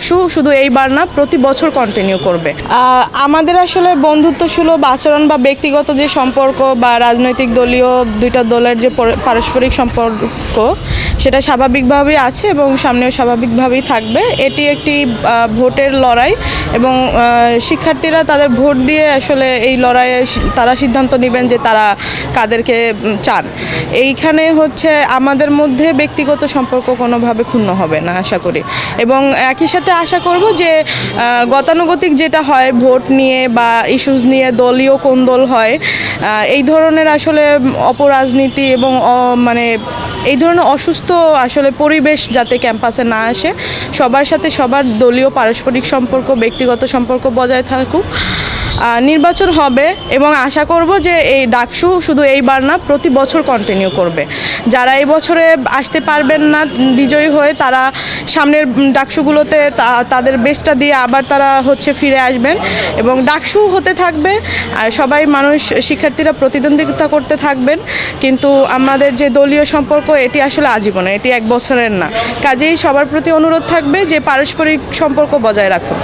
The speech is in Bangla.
ডাকসু শুধু এইবার না, প্রতি বছর কন্টিনিউ করবে। আমাদের আসলে বন্ধুত্বসুলভ আচরণ বা ব্যক্তিগত যে সম্পর্ক বা রাজনৈতিক দলীয় দুইটা দলের যে পারস্পরিক সম্পর্ক, সেটা স্বাভাবিকভাবেই আছে এবং সামনেও স্বাভাবিকভাবেই থাকবে। এটি একটি ভোটের লড়াই এবং শিক্ষার্থীরা তাদের ভোট দিয়ে আসলে এই লড়াইয়ে তারা সিদ্ধান্ত নেবেন যে তারা কাদেরকে চান। এইখানে হচ্ছে আমাদের মধ্যে ব্যক্তিগত সম্পর্ক কোনোভাবে ক্ষুণ্ণ হবে না আশা করি, এবং একই সাথে আশা করব যে গতানুগতিক যেটা হয় ভোট নিয়ে বা ইস্যুস নিয়ে দলীয় কোন দল হয়, এই ধরনের আসলে অপরাজনীতি এবং মানে এই ধরনের অসুস্থ আসলে পরিবেশ যাতে ক্যাম্পাসে না আসে, সবার সাথে সবার দলীয় পারস্পরিক সম্পর্ক ব্যক্তিগত সম্পর্ক বজায় থাকুক। নির্বাচন হবে এবং আশা করব যে এই ডাকসু শুধু এইবার না, প্রতি বছর কন্টিনিউ করবে। যারা এই বছরে আসতে পারবেন না বিজয়ী হয়ে, তারা সামনের ডাকসুগুলোতে তাদের বেস্টটা দিয়ে আবার তারা হচ্ছে ফিরে আসবেন এবং ডাকসু হতে থাকবে। আর সবাই মানুষ শিক্ষার্থীরা প্রতিদ্বন্দ্বিতা করতে থাকবেন, কিন্তু আমাদের যে দলীয় সম্পর্ক এটি আসলে আজীবনের, এটি এক বছরের না। কাজেই সবার প্রতি অনুরোধ থাকবে যে পারস্পরিক সম্পর্ক বজায় রাখুন।